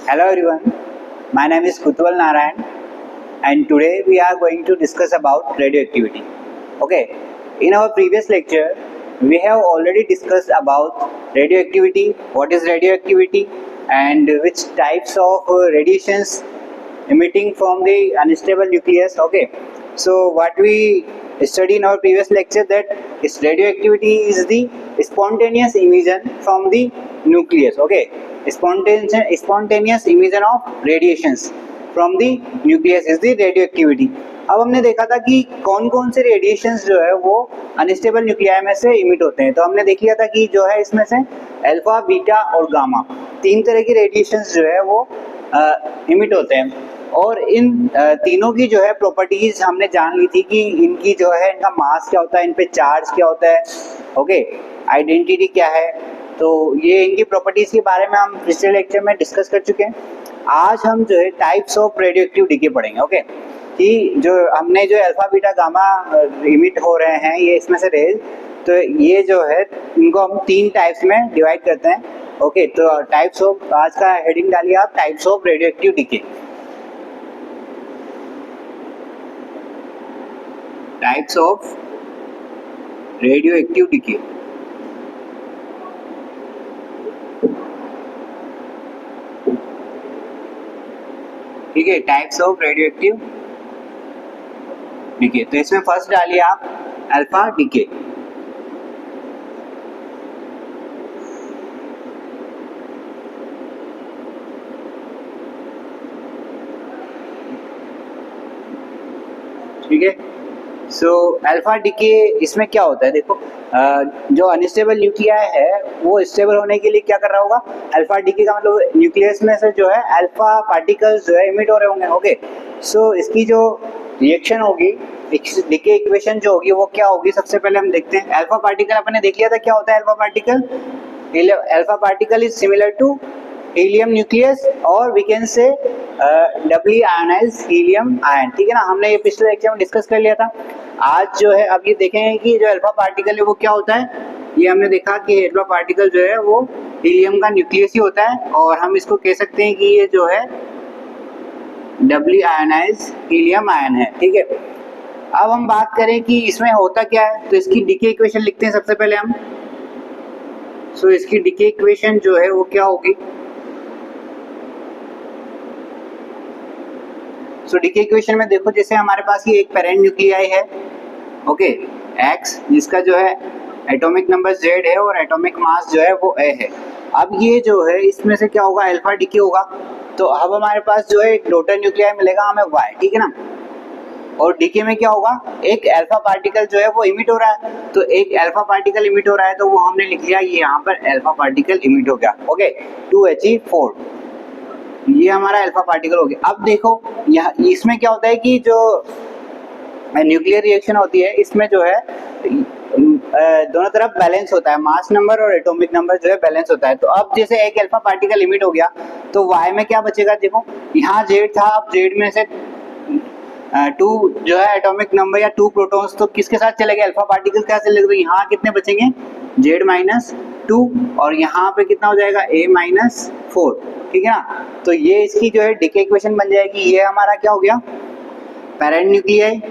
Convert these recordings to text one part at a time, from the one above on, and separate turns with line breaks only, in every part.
Hello everyone, my name is Kutwal Narayan and today we are going to discuss about radioactivity. Okay, in our previous lecture we have already discussed about radioactivity, what is radioactivity and which types of radiations emitting from the unstable nucleus. Okay, so what we studied in our previous lecture that is radioactivity is the spontaneous emission from the nucleus. Okay, spontaneous emission of radiations from the nucleus is the radioactivity. अब हमने देखा था कि कौन कौन से radiations जो है वो अनस्टेबल न्यूक्लियाई में से इमिट होते हैं. तो हमने देख लिया था कि जो है इसमें से अल्फा, बीटा और गामा तीन तरह के रेडिएशंस जो है वो इमिट होते हैं. और इन तीनों की जो है प्रॉपर्टीज हमने जान ली थी कि इनकी जो है इनका मास क्या होता है, इन पे चार्ज क्या होता है, ओके, आइडेंटिटी क्या है. तो ये इनकी प्रॉपर्टीज के बारे में हम पिछले लेक्चर में डिस्कस कर चुके हैं. आज हम जो है टाइप्स ऑफ रेडियोएक्टिव डीके पढ़ेंगे. ओके, कि जो हमने जो अल्फा, बीटा, गामा इमिट हो रहे हैं ये इसमें से रेज, तो ये जो है इनको हम तीन टाइप्स में डिवाइड करते हैं. ओके, तो टाइप्स ऑफ, आज का हेडिंग डालिए आप, types of radioactive decay. Types of radioactive decay. ठीक है, टाइप्स ऑफ रेडियोएक्टिव डीके. तो इसमें फर्स्ट डालिए आप अल्फा डीके. ठीक है, सो अल्फा डीके इसमें क्या होता है, देखो जो अनस्टेबल न्यूक्लियाई है वो स्टेबल होने के लिए क्या कर रहा होगा, अल्फा डीके का मतलब न्यूक्लियस में से जो है अल्फा पार्टिकल्स जो है इमिट हो रहे होंगे. ओके, सो इसकी जो रिएक्शन होगी, डीके इक्वेशन जो होगी वो क्या होगी, सबसे पहले हम देखते हैं. अल्फा पार्टिकल अपने देख लिया था क्या होता है alpha particle. Alpha particle is similar to helium nucleus और we can say Dabali ionised helium ion. ठीक है ना, हमने ये पिछले लेक्चर में डिस्कस कर लिया था. आज जो है अब ये देखेंगे कि जो अल्फा पार्टिकल है वो क्या होता है. ये हमने देखा कि अल्फा पार्टिकल जो है वो हीलियम का न्यूक्लियस ही होता है और हम इसको कह सकते हैं कि ये जो है डबली आयनाइज्ड हीलियम आयन है. ठीक है, अब हम बात करें कि इसमें होता क्या है, तो इसकी डीके इक्वेशन लिखते हैं सबसे पहले हम. सो इसकी डीके इक्वेशन जो है वो क्या होगी. सो डीके इक्वेशन में देखो, जैसे हमारे पास ये एक पेरेंट न्यूक्लियाई है, ओके, एक्स, जिसका जो है एटॉमिक नंबर जेड है और एटॉमिक मास जो है वो ए है. अब ये जो है इसमें से क्या होगा, अल्फा डीके होगा. तो अब हमारे पास जो है एक डॉटर न्यूक्लियाई मिलेगा हमें वाई. ठीक है ना, और डीके में क्या होगा, एक अल्फा पार्टिकल जो है वो इमिट हो रहा है. तो एक अल्फा पार्टिकल इमिट हो रहा है तो वो हमने लिख लिया, ये यहाँ पर अल्फा पार्टिकल इमिट हो गया. ओके, 2He4, ये हमारा अल्फा पार्टिकल हो गया. अब देखो यहाँ इसमें क्या होता है कि जो न्यूक्लियर रिएक्शन होती है इसमें जो है दोनों तरफ बैलेंस होता है, मास नंबर और एटॉमिक नंबर जो है बैलेंस होता है. तो अब जैसे एक अल्फा पार्टिकल इमिट हो गया तो वाई में क्या बचेगा, देखो यहाँ जेड था, अब जेड में से 2 जो है एटॉमिक नंबर या 2 प्रोटॉन्स तो किसके साथ चले गए, अल्फा पार्टिकल के साथ चले गए. तो यहाँ कितने बचेंगे, Z-2 और यहाँ पे कितना हो जाएगा, A-4. ठीक है ना, तो ये इसकी जो है डीके इक्वेशन बन जाएगी. ये हमारा क्या हो गया, पेरेंट न्यूक्लियाई,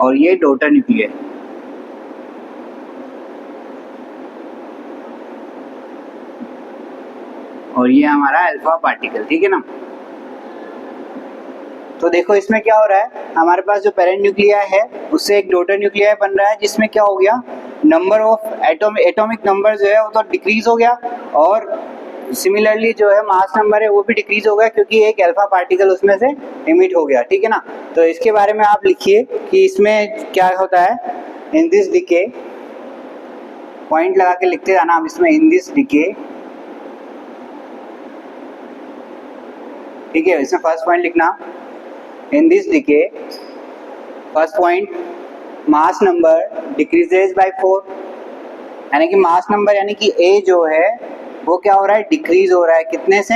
और ये डॉटर न्यूक्लियाई. और ये हमारा अल्फा पार्टिकल. ठीक है ना, तो देखो इसमें क्या हो रहा है, हमारे पास जो पेरेंट न्यूक्लियाई है उससे एक डॉटर न्यूक्लियाई बन रहा है जिसमें क्या हो गया, नंबर ऑफ एटॉमिक नंबर जो है वो तो डिक्रीज हो गया और सिमिलरली जो है मास नंबर है वो भी डिक्रीज हो गया क्योंकि एक अल्फा पार्टिकल उसमें से इमिट हो गया. ठीक है ना, तो इसके बारे में आप लिखिए कि इसमें क्या होता है. इन दिस डीके, पॉइंट लगा के लिखते जाना आप इसमें, इन दिस डीके. ठीक है, इसमें फर्स्ट पॉइंट लिखना, in this decay, first point, mass number decreases by 4. यानी कि मास नंबर यानी कि ए जो है वो क्या हो रहा है, डिक्रीज हो रहा है. कितने से,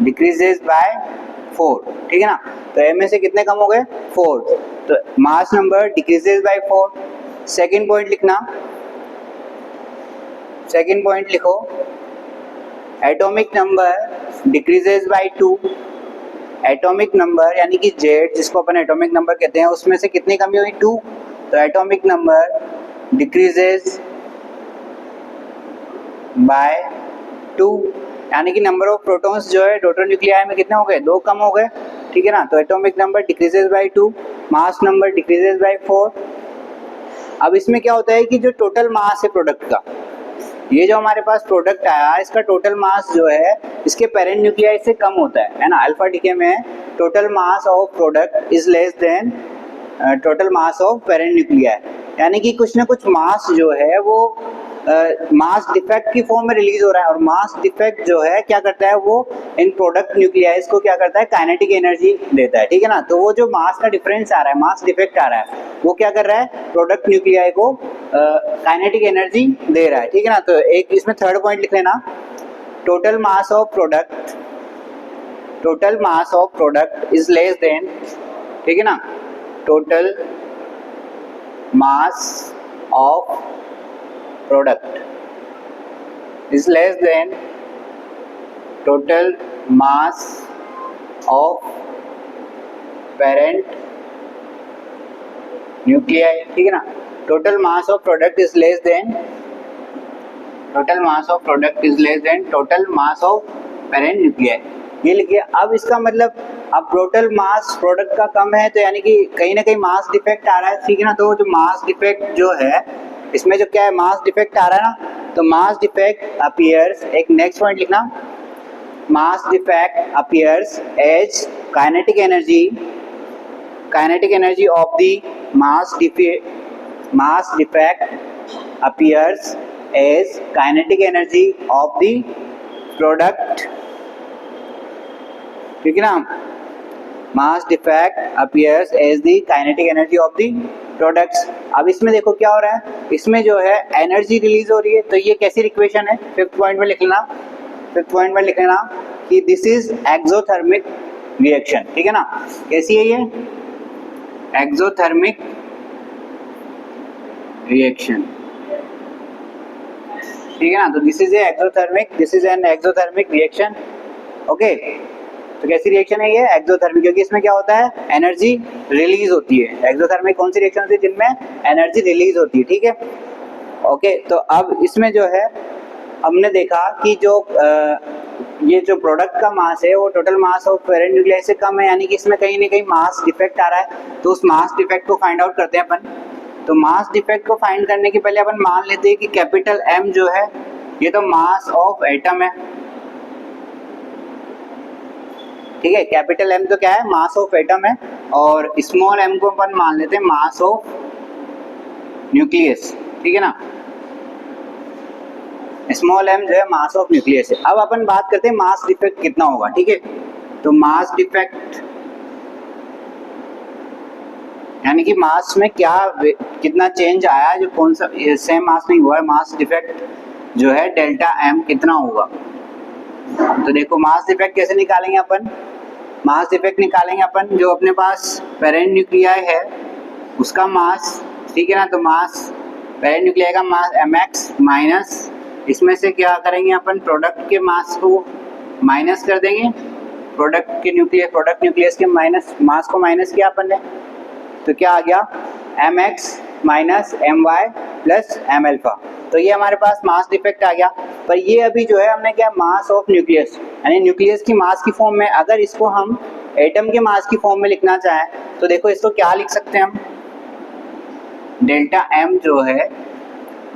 डिक्रीजेज बाय 4. ठीक है ना, तो ए में से कितने कम हो गए, 4. तो मास number decreases by 4. Second point लिखना, सेकेंड पॉइंट लिखो, atomic number decreases bye 2। Atomic number यानी कि जेड जिसको अपन एटॉमिक नंबर कहते हैं उसमें से कितनी कमी हुई 2, तो एटॉमिक नंबर डिक्रीजेज बाय 2 यानी कि नंबर ऑफ प्रोटॉन्स जो है टोटल न्यूक्लियाई में कितने हो गए, 2 कम हो गए, ठीक है ना। तो atomic number decreases bye 2, mass number decreases by 4। अब इसमें क्या होता है कि जो टोटल मास है प्रोडक्ट का, ये जो हमारे पास प्रोडक्ट आया इसका टोटल मास जो है इसके पेरेंट न्यूक्लियाई से कम होता है ना। अल्फा डीके में total mass of product is less than total mass of parent nuclei, यानी कि कुछ ना कुछ मास जो है वो मास डिफेक्ट की फॉर्म में रिलीज हो रहा है। और मास डिफेक्ट जो है क्या करता है, वो इन प्रोडक्ट न्यूक्लियाइज को क्या करता है, काइनेटिक एनर्जी देता है, ठीक है ना। तो वो जो मास का डिफरेंस आ रहा है, मास डिफेक्ट आ रहा है, वो क्या कर रहा है, प्रोडक्ट न्यूक्लियाई को काइनेटिक एनर्जी दे रहा है, ठीक है ना। तो एक इसमें थर्ड पॉइंट लिख लेना, total mass of product is less than, ठीक है ना, total mass of product is less than total mass of parent nuclei, ठीक है ना। Total mass of product is less than total mass of parent nuclei, ये लिखिए। अब इसका मतलब अब टोटल मास प्रोडक्ट का कम है तो यानी कि कहीं ना कहीं मास डिफेक्ट आ रहा है, ठीक है ना। तो जो मास डिफेक्ट जो है इसमें जो क्या है, मास डिफेक्ट आ रहा है ना, तो मास डिफेक्ट अपीयर्स, एक नेक्स्ट पॉइंट लिखना, mass defect appears as kinetic energy of the mass defect appears as kinetic energy of the product, ठीक है ना। Mass defect appears as the kinetic energy of the products. अब इसमें देखो क्या हो रहा है, इसमें जो है एनर्जी रिलीज हो रही है, तो ये कैसी इक्वेशन है, फिफ्थ पॉइंट में लिख लेना कि दिस इज एक्सोथर्मिक रिएक्शन, ठीक है ना। कैसी है ये, एक्सोथर्मिक रिएक्शन, ठीक है ना। तो this is an exothermic reaction, okay. तो कैसी रिएक्शन है ये, एक्सोथर्मिक, क्योंकि इसमें क्या होता है, एनर्जी रिलीज होती है। एक्सोथर्मिक कौन सी रिएक्शन होती है, जिनमें एनर्जी रिलीज होती है, ठीक है, ओके। तो अब इसमें जो है हमने देखा कि जो ये जो प्रोडक्ट का मास है वो total mass of parent nuclei से कम है, यानी कि इसमें कहीं ना कहीं मास डिफेक्ट आ रहा है। तो उस मास डिफेक्ट को फाइंड आउट करते हैं अपन। तो मास डिफेक्ट को फाइंड करने के पहले अपन मान लेते हैं कि कैपिटल M जो है ये तो मास ऑफ एटम है, ठीक है। कैपिटल M तो क्या है, मास ऑफ एटम है, और स्मॉल m को अपन मान लेते हैं मास ऑफ न्यूक्लियस, ठीक है ना। स्मॉल m जो है मास ऑफ न्यूक्लियस है। अब अपन बात करते हैं मास डिफेक्ट कितना होगा, ठीक है। तो मास डिफेक्ट यानी कि मास में क्या कितना चेंज आया, जो कौन सा सेम मास नहीं हुआ है, मास डिफेक्ट जो है डेल्टा m कितना होगा। तो देखो मास डिफेक्ट कैसे निकालेंगे अपन, मास डिफेक्ट निकालेंगे अपन जो अपने पास पेरेंट न्यूक्लियाई है उसका मास, ठीक है ना। तो मास पेरेंट न्यूक्लियाई का मास mx माइनस इसमें से क्या करेंगे अपन, प्रोडक्ट के मास को माइनस कर देंगे, प्रोडक्ट न्यूक्लियस के मास को माइनस किया अपन ने, तो क्या आ गया, mx minus my plus m alpha. तो ये हमारे पास मास डिफेक्ट आ गया। पर ये अभी जो है हमने क्या, मास ऑफ न्यूक्लियस यानी न्यूक्लियस की मास की फॉर्म में, अगर इसको हम एटम के मास की फॉर्म में लिखना चाहें तो देखो इसको क्या लिख सकते हैं हम, डेल्टा m जो है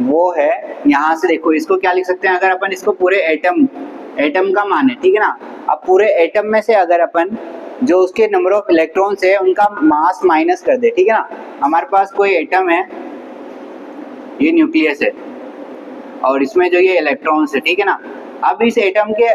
वो है, यहाँ से देखो इसको क्या लिख सकते हैं, अगर अपन इसको पूरे एटम का माने, ठीक है ना। अब पूरे एटम में से अगर अपन जो उसके नंबर ऑफ इलेक्ट्रॉन्स है उनका मास माइनस कर दे, ठीक है ना। हमारे पास कोई एटम है, ये न्यूक्लियस है और इसमें जो ये इलेक्ट्रॉन्स है, ठीक है ना। अब इस एटम के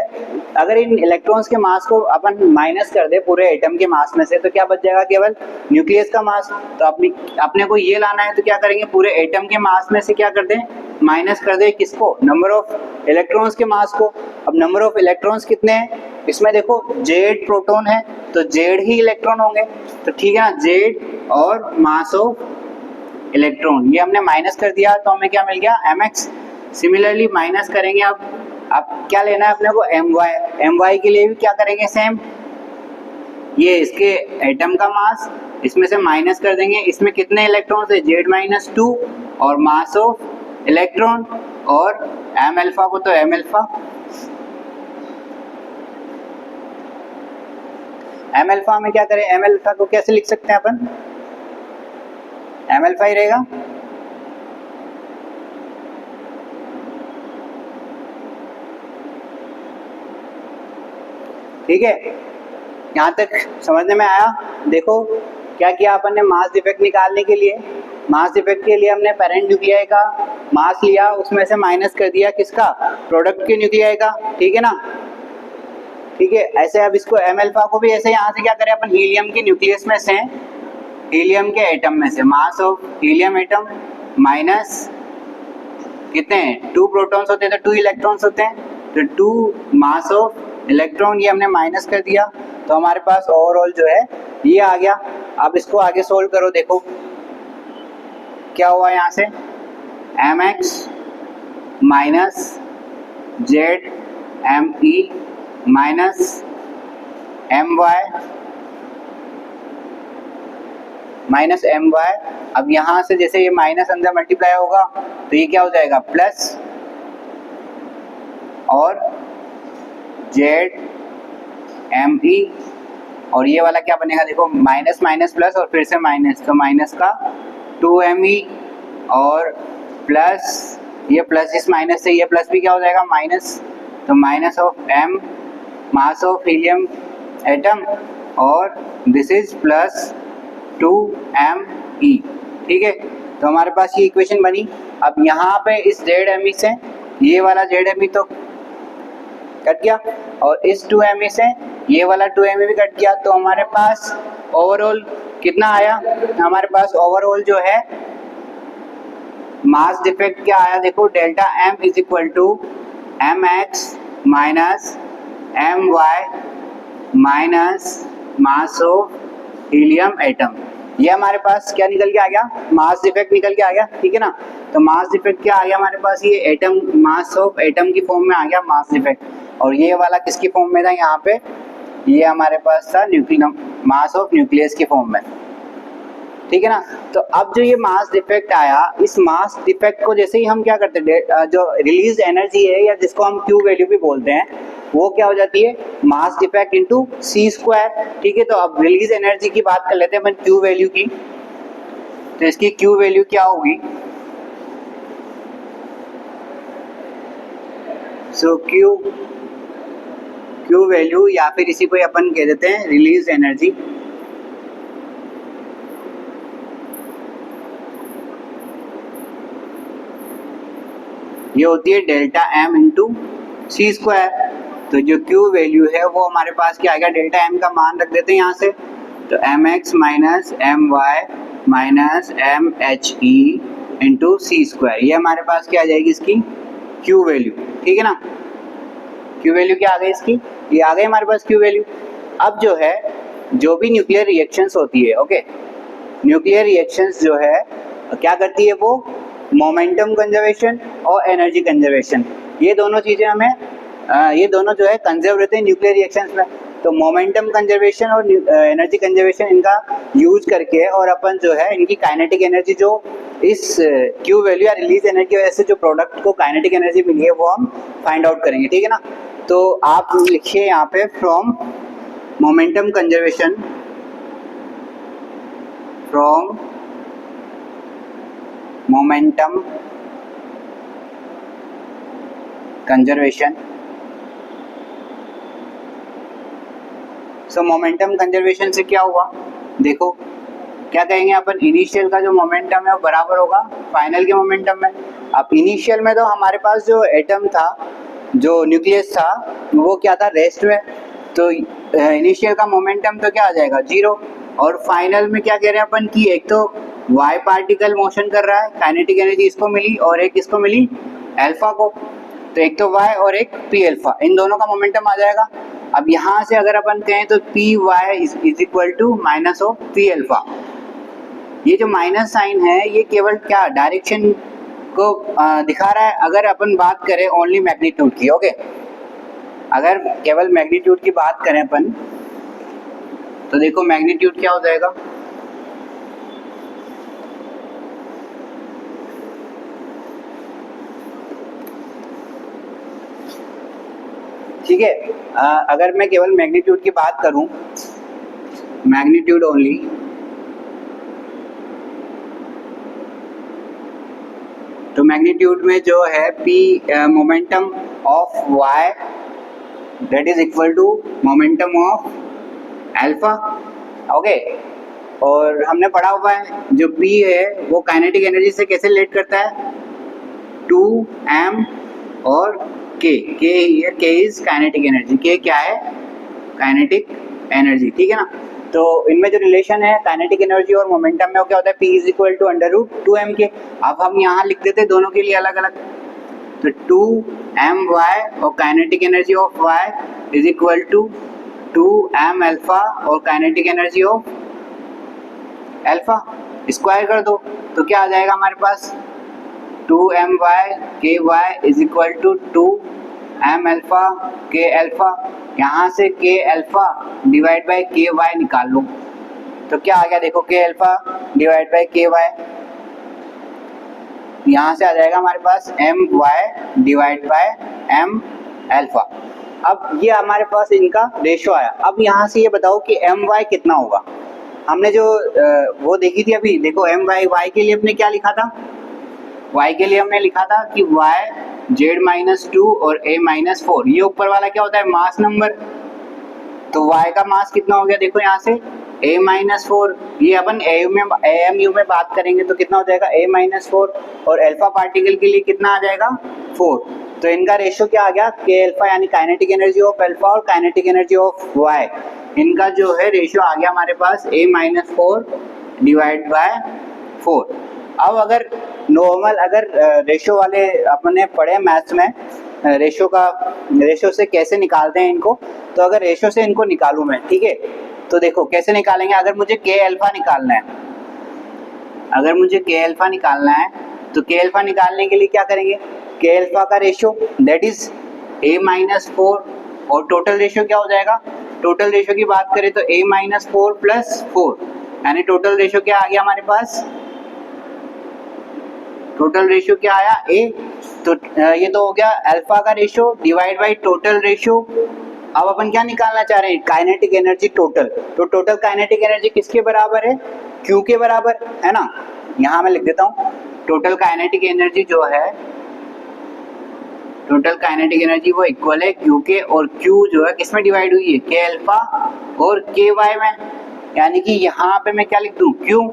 अगर इन इलेक्ट्रॉन्स के मास को अपन माइनस कर दे पूरे एटम के मास में से, तो क्या बच जाएगा, केवल न्यूक्लियस का मास। तो अपने को ये लाना है, तो क्या करेंगे, पूरे एटम के मास में से क्या कर दें, माइनस कर दे किसको, नंबर ऑफ इलेक्ट्रॉन्स के मास को। अब नंबर ऑफ इलेक्ट्रॉन्स कितने हैं, इसमें देखो जेड प्रोटॉन है तो जेड ही इलेक्ट्रॉन होंगे, तो ठीक है ना, जेड और मास ऑफ इलेक्ट्रॉन ये हमने माइनस कर दिया, तो हमें क्या मिल गया, mx। सिमिलरली माइनस करेंगे अब क्या लेना है अपने को, एम वाई के लिए भी क्या करेंगे सेम, ये इसके एटम का मास, इसमें से माइनस कर देंगे, इसमें कितने इलेक्ट्रॉन्स है Z-2 और मास ऑफ इलेक्ट्रॉन, और एम अल्फा को तो एम अल्फा, एम अल्फा में क्या करें, एम अल्फा को कैसे लिख सकते हैं अपन, एम अल्फा ही रहेगा, ठीक है। यहाँ तक समझने में आया। देखो क्या किया अपन ने, मास डिफेक्ट निकालने के लिए, मास डिफेक्ट के लिए हमने पेरेंट न्यूक्लियाई का मास लिया, उसमें से माइनस कर दिया किसका, प्रोडक्ट के न्यूक्लियाई का, ठीक है ना, ठीक है। ऐसे अब इसको एम अल्फा को भी ऐसे यहाँ से क्या करें अपन, हीलियम के न्यूक्लियस में से, हीलियम के एटम में से, मास ऑफ हीलियम एटम माइनस कितने हैं, 2 प्रोटॉन्स होते हैं तो 2 इलेक्ट्रॉन्स होते हैं, तो 2 मास ऑफ इलेक्ट्रॉन, ये हमने माइनस कर दिया, तो हमारे पास ओवरऑल जो है ये आ गया। अब इसको आगे सोल्व करो, देखो क्या हुआ यहाँ से, mx minus ZMe minus my, अब यहाँ से जैसे ये माइनस अंदर मल्टीप्लाई होगा तो ये क्या हो जाएगा प्लस, और ZMe, और ये वाला क्या बनेगा, देखो माइनस माइनस प्लस और फिर से माइनस, तो माइनस का 2Me और प्लस, ये प्लस इस माइनस से ये प्लस भी क्या हो जाएगा माइनस, तो minus of m mass of helium atom, और दिस इज प्लस 2Me, ठीक है। तो हमारे पास ये इक्वेशन बनी। अब यहाँ पे इस ZMe से ये वाला ZMe तो कट गया, और इस 2Me से ये वाला 2Me भी कट गया, तो हमारे पास ओवरऑल कितना आया, हमारे पास ओवरऑल जो है मास डिफेक्ट क्या आया, देखो delta M is equal to mx minus my minus mass of helium atom, ये हमारे पास क्या निकल के आ गया, मास डिफेक्ट निकल के आ गया, ठीक है ना। तो मास डिफेक्ट क्या आ गया हमारे पास, ये एटम, मास ऑफ एटम की फॉर्म में आ गया मास डिफेक्ट, और ये वाला किसकी फॉर्म में था, यहाँ पे ये हमारे पास था मास ऑफ न्यूक्लियस की फॉर्म में, ठीक है ना। तो अब जो ये मास डिफेक्ट आया, इस मास डिफेक्ट को जैसे ही हम क्या करते हैं, जो रिलीज एनर्जी है या जिसको हम क्यू वैल्यू भी बोलते हैं, वो क्या हो जाती है मास डिफेक्ट इंटू c², ठीक है। तो अब रिलीज एनर्जी की बात कर लेते हैं अपन, क्यू वैल्यू की, तो इसकी क्यू वैल्यू क्या होगी, सो क्यू वैल्यू, या फिर इसी को अपन कह देते हैं रिलीज एनर्जी, ये होती है डेल्टा M इंटू c²। तो जो Q वैल्यू है वो हमारे पास क्या आएगा, डेल्टा M का मान रख देते हैं यहाँ से, तो mx minus my minus mhe into c², ये हमारे पास क्या आ जाएगी इसकी Q वैल्यू, ठीक है ना। Q वैल्यू क्या आ गई इसकी, ये आ गई हमारे पास Q वैल्यू। अब जो है जो भी न्यूक्लियर रिएक्शंस होती है, ओके, न्यूक्लियर रिएक्शंस जो है क्या करती है, वो मोमेंटम कंजर्वेशन और एनर्जी कंजर्वेशन, ये दोनों चीजें हमें ये दोनों जो है कंजर्व रहते हैं न्यूक्लियर रिएक्शंस में। तो मोमेंटम कंजर्वेशन और एनर्जी कंजर्वेशन इनका यूज करके, और अपन जो है इनकी काइनेटिक एनर्जी जो इस क्यू वैल्यू या रिलीज एनर्जी की वजह से जो प्रोडक्ट को काइनेटिक एनर्जी मिली है वो हम फाइंड आउट करेंगे, ठीक है ना। तो आप लिखिए यहाँ पे from momentum conservation, from momentum conservation, so momentum conservation से क्या हुआ, देखो क्या कहेंगे अपन, इनिशियल का जो मोमेंटम है वो बराबर होगा फाइनल के मोमेंटम में। अब इनिशियल में तो हमारे पास जो एटम था, जो न्यूक्लियस था, वो क्या था रेस्ट में, तो इनिशियल का मोमेंटम तो क्या आ जाएगा 0, और फाइनल में क्या कह रहे हैं अपन कि एक तो y पार्टिकल मोशन कर रहा है, काइनेटिक एनर्जी इसको मिली और एक इसको मिली अल्फा को, तो एक तो y और एक p अल्फा, इन दोनों का मोमेंटम आ जाएगा। अब यहाँ से अगर अपन कहें तो P Y is equal to minus of P alpha, ये जो माइनस साइन है ये केवल क्या डायरेक्शन आपको दिखा रहा है। अगर अपन बात करें ओनली मैग्नीट्यूड की, ओके, अगर केवल मैग्नीट्यूड की बात करें अपन, तो देखो मैग्नीट्यूड क्या हो जाएगा, ठीक है। अगर मैं केवल मैग्नीट्यूड की बात करूं, मैग्नीट्यूड ओनली, तो मैग्नीट्यूड में जो है p momentum of y that is equal to momentum of alpha, okay. और हमने पढ़ा हुआ है जो p है वो काइनेटिक एनर्जी से कैसे रिलेट करता है, 2m और k is kinetic energy, k क्या है, काइनेटिक एनर्जी, ठीक है ना। तो इनमें जो रिलेशन है काइनेटिक एनर्जी और मोमेंटम में वो क्या होता है, p is equal to under root 2m K. अब हम यहाँ लिख देते हैं दोनों के लिए अलग अलग, तो 2my और kinetic energy of y is equal to 2m alpha और kinetic energy of alpha, square कर दो तो क्या आ जाएगा हमारे पास, 2my ky is equal to 2m alpha k alpha. यहाँ से k alpha divide by ky निकाल लो तो क्या आ गया, देखो k alpha divide by ky, यहाँ से आ जाएगा हमारे पास my divide by m alpha. अब ये हमारे पास इनका रेशो आया। अब यहाँ से ये बताओ कि my कितना होगा। हमने जो वो देखी थी अभी, देखो my y के लिए हमने क्या लिखा था, y के लिए हमने लिखा था कि y z-2 और a-4, ये ऊपर वाला क्या होता है, मास नंबर। तो y का मास कितना हो गया, देखो यहाँ से a-4, ये अपन AMU में बात करेंगे तो कितना हो जाएगा a-4, और अल्फा पार्टिकल के लिए कितना आ जाएगा 4। तो इनका रेशियो क्या आ गया, k अल्फा यानी काइनेटिक एनर्जी ऑफ अल्फा और काइनेटिक एनर्जी ऑफ y, इनका जो है रेशियो आ गया हमारे पास a-4 डिवाइड बाय 4। अब अगर नॉर्मल, अगर रेशियो वाले अपने पढ़े मैथ्स में, रेशियो से कैसे निकालते हैं इनको, तो अगर रेशियो से इनको निकालूं मैं, ठीक है, तो देखो कैसे निकालेंगे। अगर मुझे k अल्फा निकालना है, अगर मुझे k अल्फा निकालना है तो k अल्फा निकालने के लिए क्या करेंगे, k अल्फा का रेशियो दैट इज a-4, और टोटल रेशियो क्या हो जाएगा, टोटल रेशियो की बात करें तो a-4 प्लस 4, यानी टोटल रेशियो क्या आ गया हमारे पास, टोटल रेशियो क्या आया a। तो ये तो हो गया अल्फा का ratio divide by total ratio. अब अपन क्या निकालना चाह रहे हैं, काइनेटिक एनर्जी टोटल। तो टोटल काइनेटिक एनर्जी किसके बराबर है, Q के बराबर है ना। यहाँ मैं लिख देता हूँ, टोटल काइनेटिक एनर्जी जो है, टोटल काइनेटिक एनर्जी वो इक्वल है Q के, और Q जो है किसमें डिवाइड हुई है, k अल्फा और ky में, यानी कि यहाँ पे मैं क्या लिख दूँ, Q,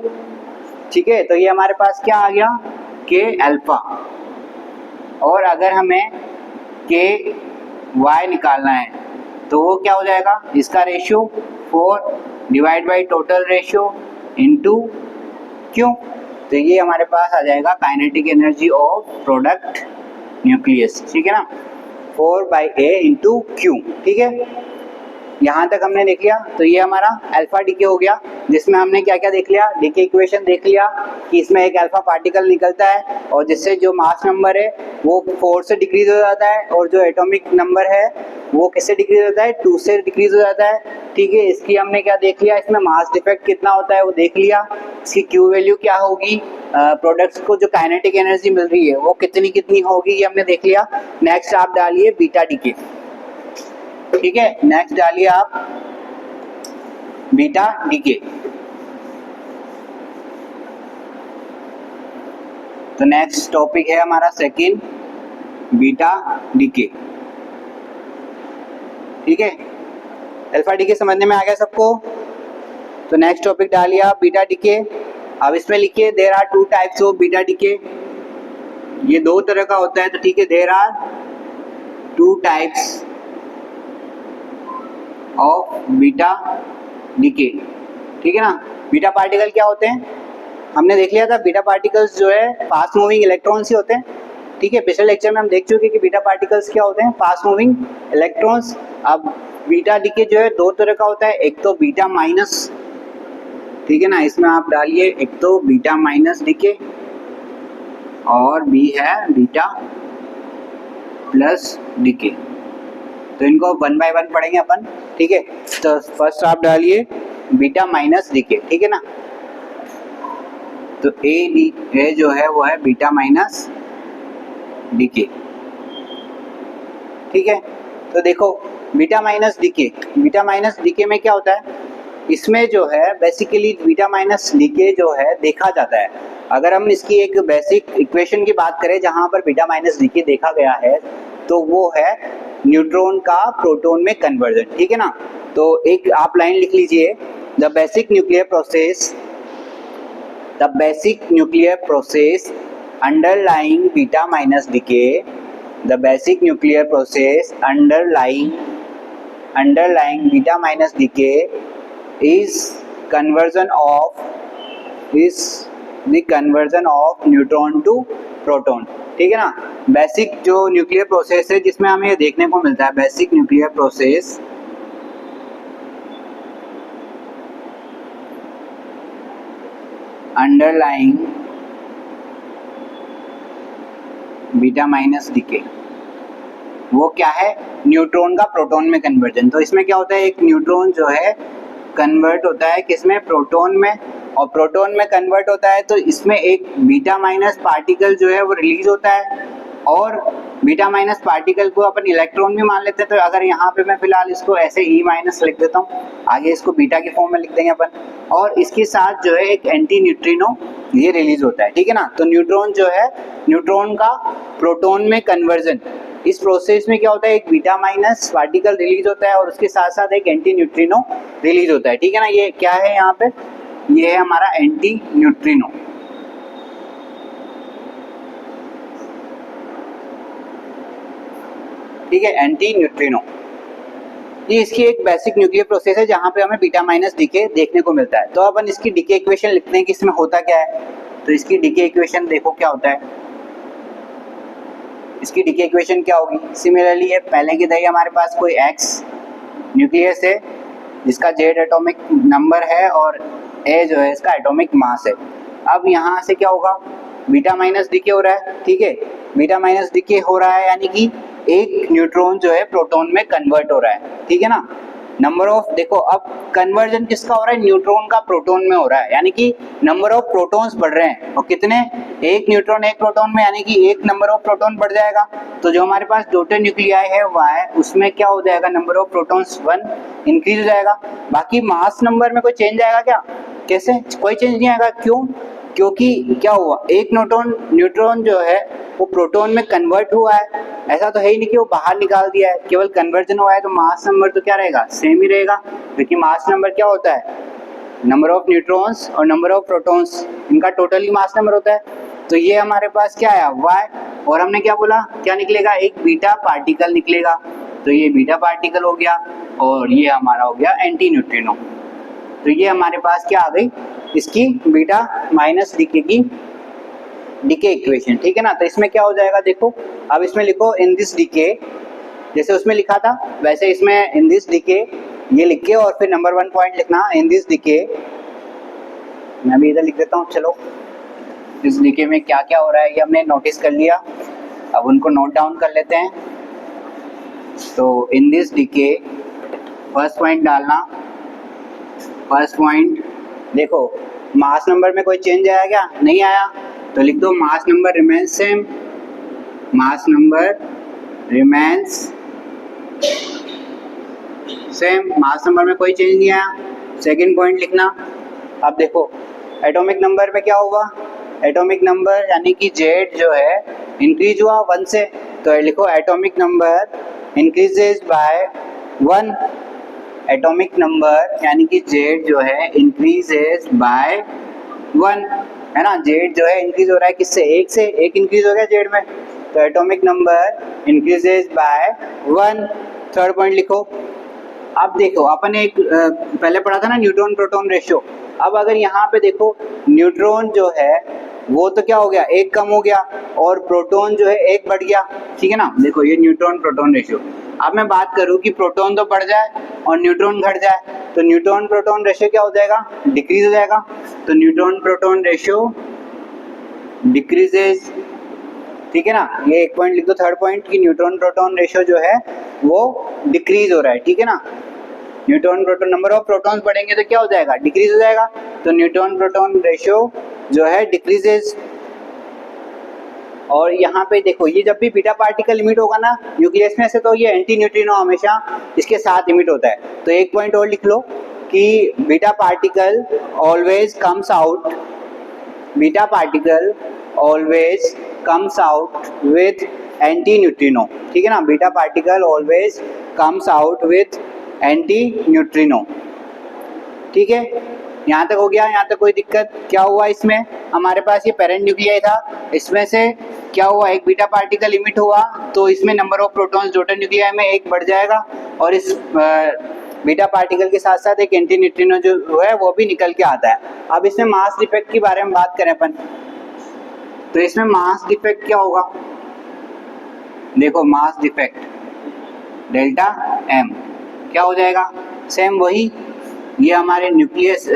ठीक है। तो ये हमारे पास क्या आ गया, k अल्फा, और अगर हमें k y निकालना है तो वो क्या हो जाएगा, इसका ratio 4 divide by total ratio into Q। तो ये हमारे पास आ जाएगा kinetic energy of product nucleus, ठीक है ना, 4/A इंटू Q, ठीक है। यहाँ तक हमने देख लिया। तो ये हमारा अल्फा डीके हो गया, जिसमें हमने क्या क्या देख लिया, डीके इक्वेशन देख लिया कि इसमें एक अल्फा पार्टिकल निकलता है और जिससे जो मास नंबर है वो 4 से डिक्रीज हो जाता है, और जो एटॉमिक नंबर है वो किससे डिक्रीज होता है, 2 से डिक्रीज हो जाता है, ठीक है। इसकी हमने क्या देख लिया, इसमें मास डिफेक्ट कितना होता है वो देख लिया, इसकी क्यू वैल्यू क्या होगी, प्रोडक्ट्स को जो काइनेटिक एनर्जी मिल रही है वो कितनी कितनी होगी, ये हमने देख लिया। नेक्स्ट आप डालिए बीटा डीके, ठीक है, नेक्स्ट डालिए आप बीटा डीके। तो नेक्स्ट टॉपिक है हमारा सेकंड, बीटा डीके, ठीक है। अल्फा डीके समझने में आ गया सबको। तो नेक्स्ट टॉपिक डालिए आप बीटा डीके। अब इसमें लिखिए there are 2 types of beta decay, ये 2 तरह का होता है, तो ठीक है, there are 2 types of beta decay, ठीक है ना। बीटा पार्टिकल क्या होते हैं, हमने देख लिया था, बीटा पार्टिकल्स जो है फास्ट मूविंग इलेक्ट्रॉन्स ही होते हैं, ठीक है। पिछले लेक्चर में हम देख चुके कि बीटा पार्टिकल्स क्या होते हैं, फास्ट मूविंग इलेक्ट्रॉन्स। अब बीटा डीके जो है 2 तरह का होता है, एक तो बीटा माइनस, ठीक है ना, इसमें आप डालिए एक तो बीटा माइनस डीके, और बी है बीटा प्लस डीके। तो इनको 1 बाय 1 पढ़ेंगे अपन, ठीक है। तो फर्स्ट आप डालिए बीटा माइनस डीके, ठीक है ना। तो ए जो है वो है बीटा माइनस डीके, ठीक है। तो देखो बीटा माइनस डीके में क्या होता है, इसमें जो है बेसिकली बीटा माइनस डीके जो है देखा जाता है। अगर हम इसकी एक बेसिक इक्वेशन की बात करें जहां पर बीटा माइनस डीके देखा गया है, तो वो है न्यूट्रॉन का प्रोटॉन में कन्वर्जन, ठीक है ना। तो एक आप लाइन लिख लीजिए, the basic nuclear process underlying beta minus decay, the basic nuclear process underlying beta minus decay is the conversion of neutron to proton, ठीक है ना। बेसिक जो न्यूक्लियर प्रोसेस है जिसमें हमें ये देखने को मिलता है, basic nuclear process underlying beta minus decay, वो क्या है, न्यूट्रॉन का प्रोटॉन में कन्वर्जन। तो इसमें क्या होता है, एक न्यूट्रॉन जो है कन्वर्ट होता है किसमें, प्रोटॉन में, और प्रोटॉन में कन्वर्ट होता है तो इसमें एक बीटा माइनस पार्टिकल जो है वो रिलीज होता है, और बीटा माइनस पार्टिकल को अपन इलेक्ट्रॉन भी मान लेते हैं। तो अगर यहाँ पे मैं फिलहाल इसको ऐसे ई माइनस लिख देता हूँ, आगे इसको बीटा के फॉर्म में लिख देंगे अपन, और इसके साथ जो है एक एंटी न्यूट्रिनो ये रिलीज होता है, ठीक है ना। तो न्यूट्रॉन जो है, न्यूट्रॉन का प्रोटॉन में कन्वर्जन, इस प्रोसेस में क्या होता है, एक बीटा माइनस पार्टिकल रिलीज होता है और उसके साथ साथ एक एंटी न्यूट्रिनो रिलीज होता है, ठीक है ना। ये क्या है यहाँ पे, ये है हमारा एंटी न्यूट्रिनो, ठीक है, एंटी न्यूट्रिनो। ये इसकी एक बेसिक न्यूक्लियर प्रोसेस है जहां पे हमें बीटा माइनस डीके देखने को मिलता है। तो अपन इसकी डीके इक्वेशन लिखते हैं कि इसमें होता क्या है। तो इसकी डीके इक्वेशन देखो क्या होता है, इसकी डीके इक्वेशन क्या होगी, सिमिलरली ये पहले की तरह हमारे पास कोई एक्स न्यूक्लियस है जिसका जेड एटॉमिक नंबर है और ए जो है इसका एटॉमिक मास है। अब यहाँ से क्या होगा, बीटा माइनस डीके हो रहा है, ठीक है, बीटा माइनस डीके हो रहा है यानी कि एक न्यूट्रॉन जो है प्रोटॉन में कन्वर्ट हो रहा है, ठीक है ना। नंबर ऑफ, देखो अब कन्वर्जन किसका हो रहा है, न्यूट्रॉन का प्रोटॉन में हो रहा है, यानी कि नंबर ऑफ प्रोटॉन्स बढ़ रहे हैं, और कितने, एक न्यूट्रॉन एक प्रोटॉन में, यानी कि एक नंबर ऑफ प्रोटॉन बढ़ जाएगा। तो जो हमारे पास डॉटेड न्यूक्लियाई है वाई, उसमें क्या हो जाएगा, नंबर ऑफ प्रोटॉन्स 1 इंक्रीज हो जाएगा। बाकी मास नंबर में कोई चेंज आएगा क्या, कैसे, कोई चेंज नहीं आएगा, क्यों, क्योंकि क्या हुआ, एक न्यूट्रॉन जो है वो प्रोटॉन में कन्वर्ट हुआ है, ऐसा तो है ही नहीं कि वो बाहर निकाल दिया है, केवल कन्वर्जन हुआ है। तो मास नंबर तो क्या रहेगा, सेम ही रहेगा, क्योंकि मास नंबर क्या होता है, नंबर ऑफ न्यूट्रॉन्स और नंबर ऑफ प्रोटॉन्स, इनका टोटल ही मास नंबर होता है। तो ये हमारे पास क्या आया, वाई, और हमने क्या बोला, क्या निकलेगा, एक बीटा पार्टिकल निकलेगा। तो ये बीटा पार्टिकल हो गया और ये हमारा हो गया एंटी न्यूट्रिनो। तो ये हमारे पास क्या आ गई, इसकी बीटा माइनस डीके की डीके इक्वेशन, ठीक है ना। तो इसमें क्या हो जाएगा, देखो अब इसमें लिखो इन दिस डीके, जैसे उसमें लिखा था वैसे इसमें इन दिस डीके ये लिख के और फिर नंबर 1 पॉइंट लिखना, इन दिस डीके, मैं भी इधर लिख देता हूँ। चलो इस डीके में क्या क्या हो रहा है ये हमने नोटिस कर लिया, अब उनको नोट डाउन कर लेते हैं। तो in this decay first point डालना, फर्स्ट पॉइंट देखो मास नंबर में कोई चेंज आया क्या, नहीं आया, तो लिख दो mass number remains same, mass number remains same, mass number में कोई चेंज नहीं आया। सेकंड पॉइंट लिखना, अब देखो एटॉमिक नंबर में क्या होगा, एटॉमिक नंबर यानी कि जेड जो है इंक्रीज हुआ 1 से, तो लिखो atomic number increases by 1, atomic number यानी कि जेड जो है इंक्रीजेज बाय 1, है ना। जेड जो है इंक्रीज हो रहा है किससे, एक से, एक इंक्रीज हो गया जेड में, तो atomic number increases by 1। Third point लिखो, अब देखो अपन एक पहले पढ़ा था ना न्यूट्रॉन प्रोटॉन रेशियो, अब अगर यहाँ पे देखो न्यूट्रॉन जो है वो तो क्या हो गया, एक कम हो गया और प्रोटॉन जो है एक बढ़ गया, ठीक है ना। देखो ये न्यूट्रॉन प्रोटॉन रेशियो, अब मैं बात करूँ कि प्रोटॉन तो बढ़ जाए और न्यूट्रॉन घट जाए, तो न्यूट्रॉन प्रोटॉन रेशियो क्या हो जाएगा, डिक्रीज हो जाएगा। तो न्यूट्रॉन प्रोटॉन रेशियो डिक्रीजेज ठीक है ना, ये एक पॉइंट लिख दो, थर्ड पॉइंट की न्यूट्रॉन प्रोटॉन रेशियो जो है वो डिक्रीज हो रहा है, ठीक है ना। Neutron proton, number of protons बढ़ेंगे तो क्या हो जाएगा, डिक्रीज हो जाएगा, तो न्यूट्रॉन प्रोटॉन रेशियो जो है डिक्रीजेज। और यहाँ पे देखो, ये जब भी बीटा पार्टिकल इमिट होगा ना न्यूक्लियस में से, तो ये एंटी न्यूट्रिनो हमेशा इसके साथ इमिट होता है। तो एक पॉइंट और लिख लो कि beta particle always comes out, beta particle always comes out with anti neutrino, ठीक है ना, beta particle always comes out with anti neutrino, ठीक है। यहाँ तक हो गया, यहाँ तक कोई दिक्कत? क्या हुआ इसमें, हमारे पास ये पेरेंट न्यूक्लियाई था, इसमें से क्या हुआ, एक बीटा पार्टिकल इमिट हुआ, तो इसमें number of protons daughter nuclei में एक बढ़ जाएगा, और इस बीटा पार्टिकल के साथ साथ एक एंटी न्यूट्रिनो जो है वो भी निकल के आता है। अब इसमें मास डिफेक्ट के बारे में बात करें अपन, तो इसमें मास डिफेक्ट क्या होगा, देखो मास डिफेक्ट डेल्टा एम क्या हो जाएगा, सेम वही, ये हमारे न्यूक्लियस,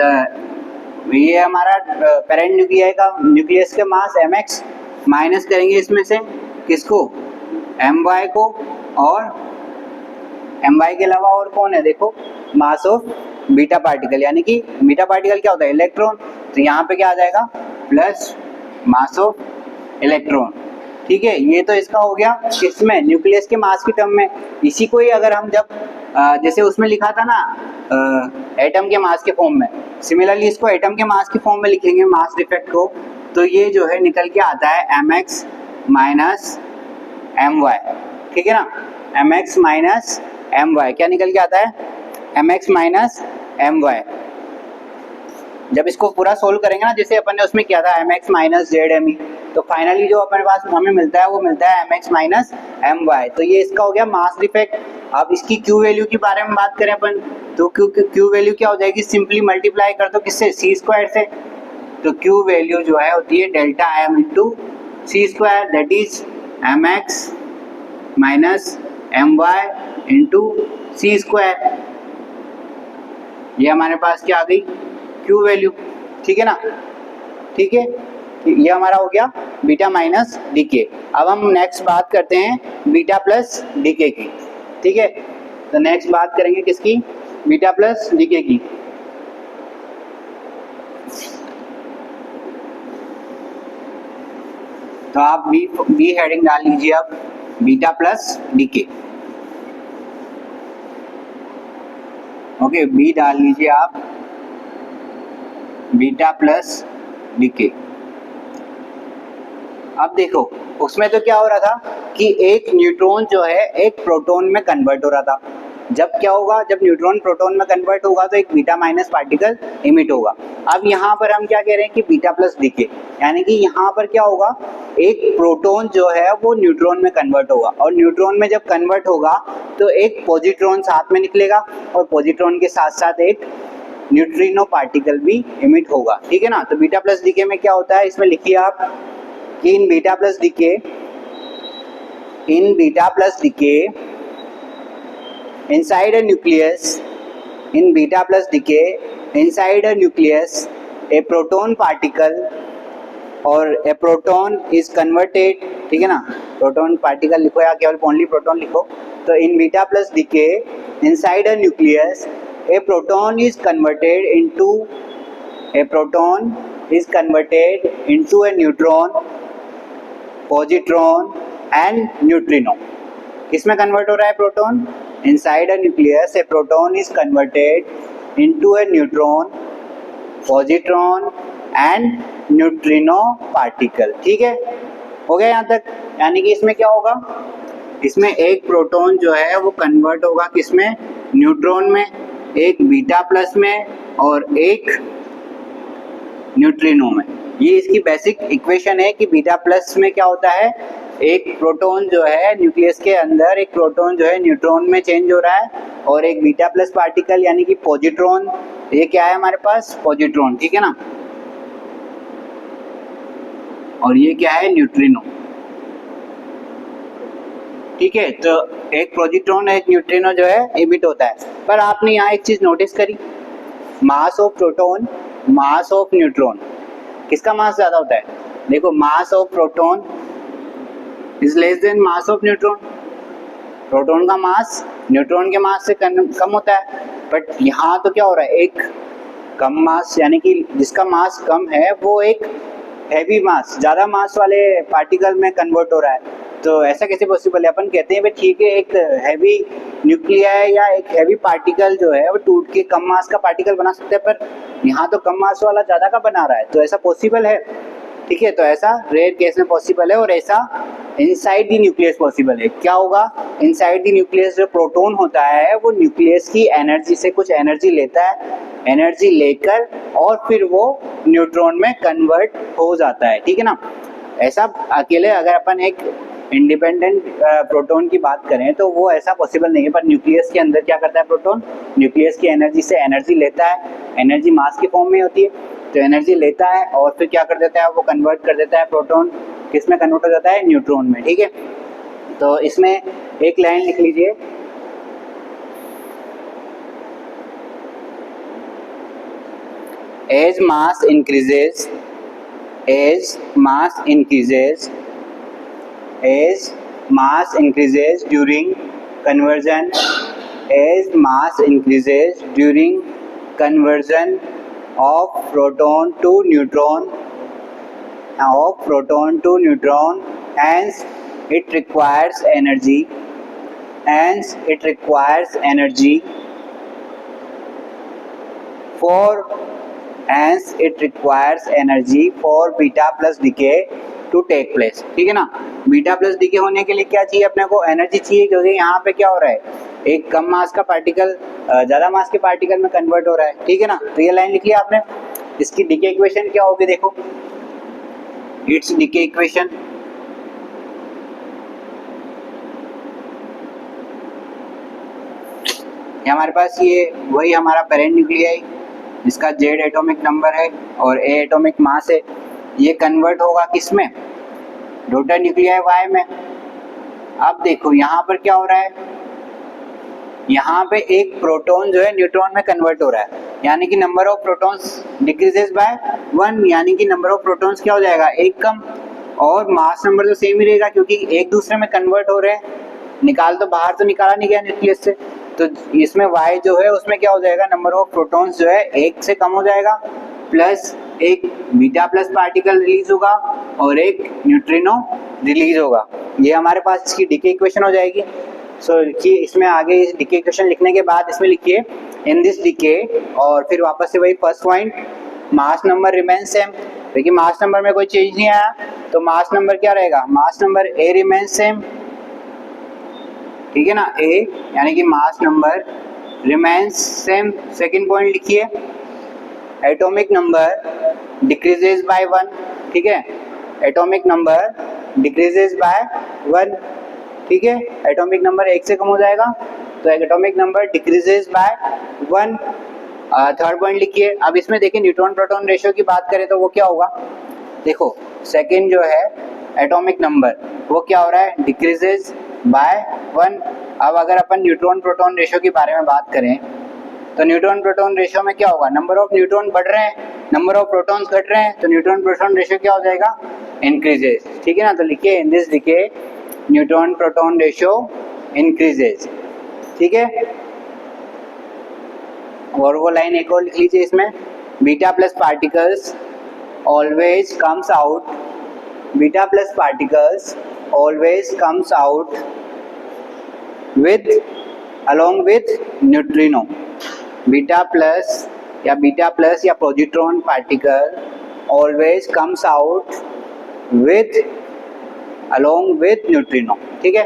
ये हमारा पेरेंट न्यूक्लियाई का, न्यूक्लियस के मास mx माइनस करेंगे इसमें से किसको, my को, और my के अलावा और कौन है, देखो मास ऑफ बीटा पार्टिकल, यानी कि बीटा पार्टिकल क्या होता है, इलेक्ट्रॉन, तो यहाँ पे क्या आ जाएगा, प्लस मास ऑफ इलेक्ट्रॉन, ठीक है। ये तो इसका हो गया किसमें, न्यूक्लियस के मास की टर्म में। इसी को ही अगर हम जब जैसे उसमें लिखा था ना एटम के मास के फॉर्म में, सिमिलरली इसको एटम के मास के फॉर्म में लिखेंगे मास डिफेक्ट को, तो ये जो है निकल के आता है mx माइनस my, ठीक है ना, mx माइनस my क्या निकल के आता है, mx माइनस my। जब इसको पूरा सोल्व करेंगे ना, जैसे अपन ने उसमें किया था mx माइनस ZME, तो फाइनली जो अपने पास हमें मिलता है वो मिलता है mx माइनस my। तो ये इसका हो गया मास डिफेक्ट। अब इसकी Q वैल्यू के बारे में बात करें अपन, तो Q वैल्यू क्या हो जाएगी, सिंपली मल्टीप्लाई कर दो किससे, C स्क्वायर से, तो Q वैल्यू जो है होती है delta M into C square, that is mx minus my into C square, ये हमारे पास क्या आ गई, Q वैल्यू, ठीक है ना, ठीक है, ये हमारा हो गया बीटा माइनस डीके। अब हम नेक्स्ट बात करते हैं बीटा प्लस डीके की, ठीक है, तो नेक्स्ट बात करेंगे किसकी, बीटा प्लस डीके की। तो आप बी हेडिंग डाल लीजिए अब, beta plus decay, okay, B डाल लीजिए आप, बीटा प्लस डीके। अब देखो उसमें तो क्या हो रहा था कि एक न्यूट्रॉन जो है एक प्रोटॉन में कन्वर्ट हो रहा था। जब क्या होगा, जब न्यूट्रॉन प्रोटॉन में कन्वर्ट होगा तो एक बीटा माइनस पार्टिकल इमिट होगा। अब यहाँ पर हम क्या कह रहे हैं कि बीटा प्लस डीके, यानी कि यहाँ पर क्या होगा, एक प्रोटॉन जो है वो न्यूट्रॉन में कन्वर्ट होगा, और न्यूट्रॉन में जब कन्वर्ट होगा तो एक पॉजिट्रॉन साथ में निकलेगा, और पॉजिट्रॉन के साथ साथ एक न्यूट्रिनो पार्टिकल भी इमिट होगा, ठीक है ना। तो बीटा प्लस डीके में क्या होता है, इसमें लिखिए आप कि in beta plus decay, inside a nucleus, in beta plus decay inside a nucleus, a proton particle और a proton is converted, ठीक है ना, प्रोटॉन पार्टिकल लिखो या केवल ओनली प्रोटॉन लिखो। तो in beta plus decay inside a nucleus a proton is converted into a neutron, positron and neutrino। किसमें कन्वर्ट हो रहा है proton, inside a nucleus A proton is converted into A neutron, positron and neutrino particle, ठीक है, हो गया यहाँ तक। यानी कि इसमें क्या होगा, इसमें एक प्रोटॉन जो है वो कन्वर्ट होगा किसमें, न्यूट्रॉन में, एक बीटा प्लस में और एक न्यूट्रिनो में। ये इसकी बेसिक इक्वेशन है कि बीटा प्लस में क्या होता है, एक प्रोटॉन जो है न्यूक्लियस के अंदर, एक प्रोटॉन जो है न्यूट्रॉन में चेंज हो रहा है, और एक बीटा प्लस पार्टिकल यानी कि पॉजिट्रॉन, ये क्या है हमारे पास, पॉजिट्रॉन, ठीक है ना, और ये क्या है, न्यूट्रिनो, ठीक है। तो एक पॉजिट्रॉन एक न्यूट्रिनो जो है इमिट होता है। पर आपने यहाँ एक चीज नोटिस करी, mass of proton, mass of neutron, किसका मास ज्यादा होता है, देखो mass of proton is less then mass of neutron. Proton का मास न्यूट्रॉन के मास से कम होता है, बट यहाँ तो क्या हो रहा है, एक कम मास यानी कि जिसका मास कम है वो एक हैवी मास, ज़्यादा मास वाले पार्टिकल में कन्वर्ट हो रहा है। तो ऐसा कैसे पॉसिबल है? अपन कहते हैं भाई ठीक है, एक हैवी न्यूक्लियाई या एक हैवी पार्टिकल जो है वो टूट के कम मास का पार्टिकल बना सकते हैं, पर यहाँ तो कम मास वाला ज़्यादा का बना रहा है, तो ऐसा पॉसिबल है? ठीक है, तो ऐसा रेयर केस में पॉसिबल है, और ऐसा इनसाइड द न्यूक्लियस पॉसिबल है। क्या होगा? इनसाइड द न्यूक्लियस जो प्रोटॉन होता है वो न्यूक्लियस की एनर्जी से कुछ एनर्जी लेता है, एनर्जी लेकर और फिर वो न्यूट्रॉन में कन्वर्ट हो जाता है। ठीक है ना? ऐसा अकेले अगर अपन एक इंडिपेंडेंट प्रोटॉन की बात करें तो वो ऐसा पॉसिबल नहीं है, पर न्यूक्लियस के अंदर क्या करता है प्रोटॉन? न्यूक्लियस की एनर्जी से एनर्जी लेता है, एनर्जी मास के फॉर्म में होती है, तो एनर्जी लेता है और फिर क्या कर देता है, वो कन्वर्ट कर देता है प्रोटॉन, किस में कन्वर्ट हो जाता है? न्यूट्रॉन में। ठीक है, तो इसमें एक लाइन लिख लीजिए, as mass increases, as mass increases during conversion, as mass increases during conversion of proton to neutron, hence it requires energy, for beta plus decay to take place। ठीक है ना? बीटा प्लस डीके होने के लिए क्या चाहिए अपने को? एनर्जी चाहिए, क्योंकि यहाँ पे क्या हो रहा है, एक कम मास का पार्टिकल ज्यादा मास के पार्टिकल में कन्वर्ट हो रहा है। ठीक है ना? तो ये लाइन लिख लिया आपने। इसकी डीके इक्वेशन क्या होगी? देखो, इट्स डीके इक्वेशन हमारे पास ये वही हमारा पेरेंट न्यूक्लियाई जिसका Z एटॉमिक नंबर है और A एटॉमिक मास है, ये कन्वर्ट होगा किस में? डॉटर न्यूक्लियाई Y में। अब देखो यहाँ पर क्या हो रहा है, यहाँ पे एक प्रोटॉन जो है न्यूट्रॉन में कन्वर्ट हो रहा है, यानी कि number of protons decreases by 1, यानी कि नंबर ऑफ प्रोटॉन्स क्या हो जाएगा? एक कम, और मास नंबर तो सेम ही रहेगा क्योंकि एक दूसरे में कन्वर्ट हो रहे हैं। निकाल तो बाहर तो निकाला नहीं गया न्यूक्लियस से, तो इसमें Y जो है उसमें क्या हो जाएगा? नंबर ऑफ प्रोटॉन्स जो है एक से कम हो जाएगा, प्लस एक बीटा प्लस पार्टिकल रिलीज होगा और एक न्यूट्रिनो रिलीज होगा। ये हमारे पास इसकी डीके इक्वेशन हो जाएगी। सो लिखिए इसमें आगे, इस डीके इक्वेशन लिखने के बाद इसमें लिखिए इन दिस डीके, और फिर वापस से वही first point, mass number remain same. देखिए मास नंबर में कोई चेंज नहीं आया, तो मास नंबर क्या रहेगा? Mass number A remain same. ठीक है ना? A यानी कि mass number remains same. Second point लिखिए, एटॉमिक नंबर डिक्रीजेज बाय 1। ठीक है, एटॉमिक नंबर डिक्रीजेज बाय 1। ठीक है, एटॉमिक नंबर 1 से कम हो जाएगा, तो atomic number decreases bye 1। Third point लिखिए। अब इसमें देखिए न्यूट्रॉन प्रोटॉन रेशियो की बात करें तो वो क्या होगा? देखो सेकंड जो है एटॉमिक नंबर वो क्या हो रहा है? Decreases bye 1। अब अगर अपन न्यूट्रॉन प्रोटॉन रेशियो के बारे में बात करें तो न्यूट्रॉन प्रोटॉन रेशियो में क्या होगा? नंबर ऑफ न्यूट्रॉन बढ़ रहे हैं, नंबर ऑफ प्रोटॉन्स घट रहे हैं, तो न्यूट्रॉन प्रोटॉन रेशियो क्या हो जाएगा? इंक्रीजेज। ठीक है ना? तो लिखिए in this decay neutron proton ratio increases. ठीक है, और वो लाइन एक और लिख लीजिए इसमें, beta plus particles always comes out, beta plus particles always comes out with along with neutrino। Beta plus या positron particle always comes out with along with neutrino. ठीक है,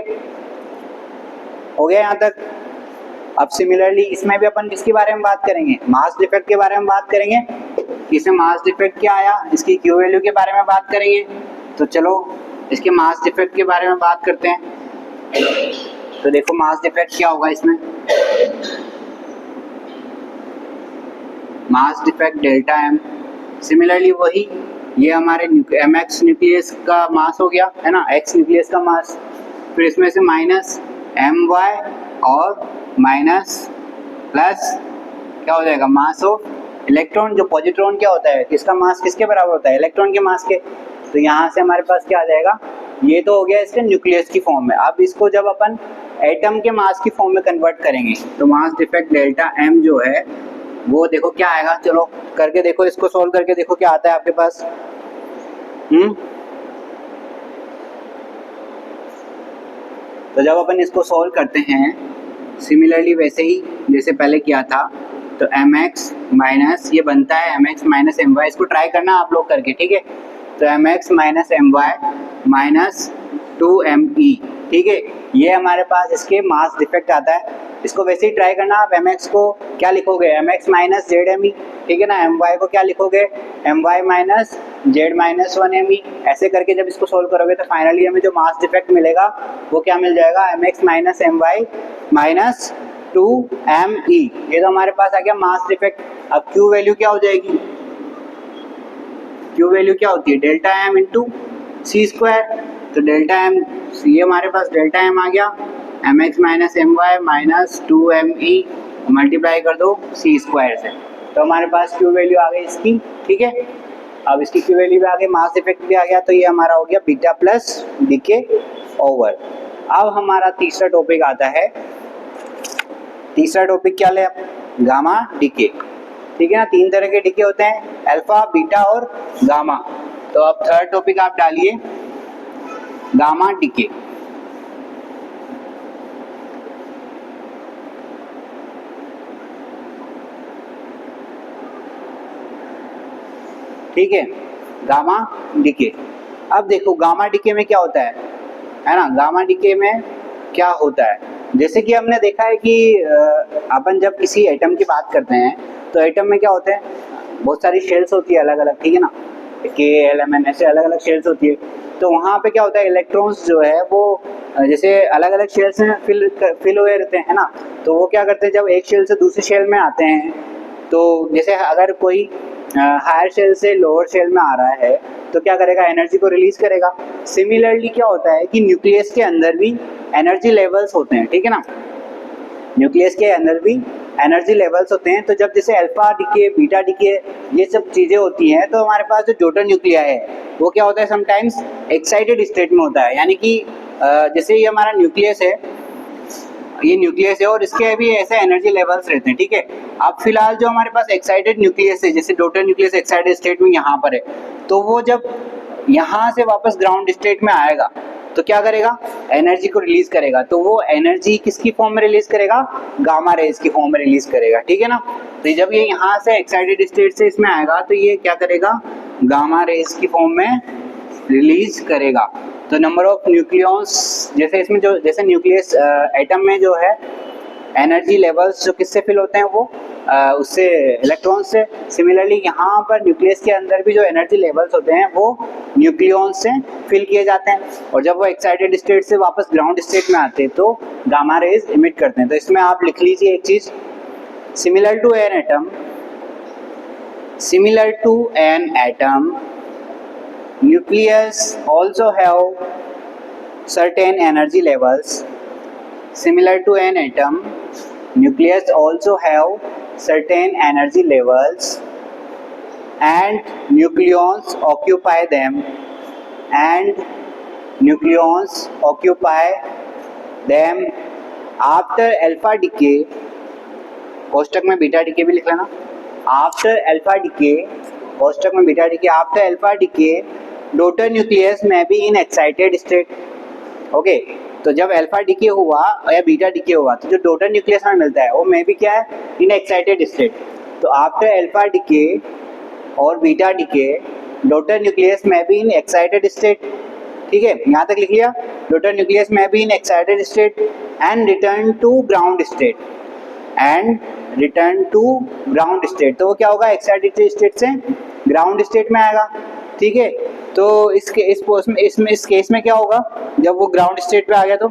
हो गया यहाँ तक। अब सिमिलरली इसमें भी अपन किसके बारे में बात करेंगे? मास डिफेक्ट के बारे में बात करेंगे। इसमें मास डिफेक्ट क्या आया, इसकी क्यू वैल्यू के बारे में बात करेंगे। तो चलो इसके मास डिफेक्ट के बारे में बात करते हैं। तो देखो मास डिफेक्ट क्या होगा इसमें, mass defect delta M. Similarly वही ये हमारे mx न्यूक्लियस का मास हो गया है ना, x न्यूक्लियस का मास, फिर इसमें से माइनस my और माइनस प्लस क्या हो जाएगा? Mass of electron. जो पॉजिट्रॉन क्या होता है, किसका मास किसके बराबर होता है? इलेक्ट्रॉन के मास के। तो यहाँ से हमारे पास क्या आ जाएगा? ये तो हो गया इसके न्यूक्लियस की फॉर्म में। अब इसको जब अपन एटम के मास की फॉर्म में कन्वर्ट करेंगे तो मास डिफेक्ट डेल्टा एम जो है वो देखो क्या आएगा, चलो करके देखो, इसको सोल्व करके देखो क्या आता है आपके पास। तो जब अपन इसको सोल्व करते हैं सिमिलरली वैसे ही जैसे पहले किया था, तो एम एक्स माइनस ये बनता है M X minus M Y, इसको ट्राई करना आप लोग करके, ठीक है। तो M X minus M Y minus 2me, ठीक है, ये हमारे पास इसके मास डिफेक्ट आता है। इसको वैसे ही ट्राई करना, आप mx को क्या लिखोगे, mx minus Z M E, ठीक है ना। my को क्या लिखोगे, my minus Z minus 1me। ऐसे करके जब इसको सोल्व करोगे तो फाइनली हमें जो मास डिफेक्ट मिलेगा वो क्या मिल जाएगा, mx minus my minus 2me। ये तो हमारे पास आ गया मास डिफेक्ट। अब q वैल्यू क्या हो जाएगी, q वैल्यू क्या होती है, delta M into C square. तो डेल्टा एम, ये हमारे पास डेल्टा एम आ गया, M X minus M Y minus 2me multiply कर दो सी स्क्वायर से, तो हमारे पास क्यू वैल्यू आ गई इसकी, ठीक है। अब इसकी क्यू वैल्यू भी आ गई, मास इफेक्ट भी आ गया, तो ये हमारा हो गया बीटा प्लस डीके ओवर। अब हमारा तीसरा टॉपिक आता है, तीसरा टॉपिक क्या ले, गामा डीके, ठीक है ना। 3 तरह के डीके होते हैं, अल्फा, बीटा और गामा। तो अब थर्ड टॉपिक आप डालिए गामा डीके। ठीक है, गामा डीके। अब देखो गामा डीके में क्या होता है ना, गामा डीके में क्या होता है, जैसे कि हमने देखा है कि अपन जब किसी एटम की बात करते हैं तो एटम में क्या होते हैं, बहुत सारी शेल्स होती है अलग अलग, ठीक है ना, KLMN ऐसे अलग अलग शेल्स होती है। तो वहाँ पे क्या होता है, इलेक्ट्रॉन्स जो है वो जैसे अलग अलग शेल्स में फिल हुए रहते हैं ना, तो वो क्या करते हैं, जब एक शेल से दूसरी शेल में आते हैं, तो जैसे अगर कोई हायर शेल से लोअर शेल में आ रहा है तो क्या करेगा, एनर्जी को रिलीज करेगा। सिमिलरली क्या होता है कि न्यूक्लियस के अंदर भी एनर्जी लेवल्स होते हैं, ठीक है ना, न्यूक्लियस के अंदर भी एनर्जी लेवल्स होते हैं। तो जब जैसे अल्फा डीके, बीटा डीके, ये सब चीज़ें होती हैं, तो हमारे पास जो डोटर न्यूक्लिया है वो क्या होता है, समटाइम्स एक्साइटेड स्टेट में होता है। यानी कि जैसे ये हमारा न्यूक्लियस है, ये न्यूक्लियस है और इसके भी ऐसे एनर्जी लेवल्स रहते हैं, ठीक है। अब फिलहाल जो हमारे पास एक्साइटेड न्यूक्लियस है, जैसे डोटर न्यूक्लियस एक्साइटेड स्टेट में यहाँ पर है, तो वो जब यहाँ से वापस ग्राउंड स्टेट में आएगा तो क्या करेगा, एनर्जी को रिलीज करेगा। तो वो एनर्जी किसकी फॉर्म में रिलीज करेगा, गामा रेज की फॉर्म में रिलीज करेगा, ठीक है ना। तो जब ये यहाँ से एक्साइटेड स्टेट से इसमें आएगा तो ये क्या करेगा, गामा रेज की फॉर्म में रिलीज करेगा। तो नंबर ऑफ न्यूक्लियॉन्स, जैसे इसमें जो जैसे न्यूक्लियस एटम में जो है एनर्जी लेवल्स जो किससे फिल होते हैं, वो उससे इलेक्ट्रॉन से। सिमिलरली यहाँ पर न्यूक्लियस के अंदर भी जो एनर्जी लेवल्स होते हैं वो न्यूक्लियॉन से फिल किए जाते हैं, और जब वो एक्साइटेड स्टेट से वापस ग्राउंड स्टेट में आते हैं तो गामा रेज इमिट करते हैं। तो इसमें आप लिख लीजिए एक चीज, similar to an atom, similar to an atom nucleus also have certain energy levels. Similar to an atom, nucleus also have certain energy levels and nucleons occupy them, and nucleons occupy them after alpha decay. कोष्टक में beta decay भी लिख लेना, after alpha DK, कोष्टक में beta decay, after alpha decay daughter nucleus में भी in excited state. Okay, तो जब alpha decay हुआ या बीटा डीके हुआ तो जो डोटर न्यूक्लियस में मिलता है वो में भी क्या है, इन एक्साइटेड स्टेट। तो आफ्टर अल्फा डीके और बीटा डीके डोटर न्यूक्लियस में भी इन एक्साइटेड स्टेट, ठीक है, यहाँ तक लिख लिया, डोटर न्यूक्लियस में भी in excited state and return to ground state, and return to ground state. तो वो क्या होगा, एक्साइटेड स्टेट से ग्राउंड स्टेट में आएगा, ठीक है। तो इस केस में क्या होगा, जब वो ग्राउंड स्टेट पे आ गया तो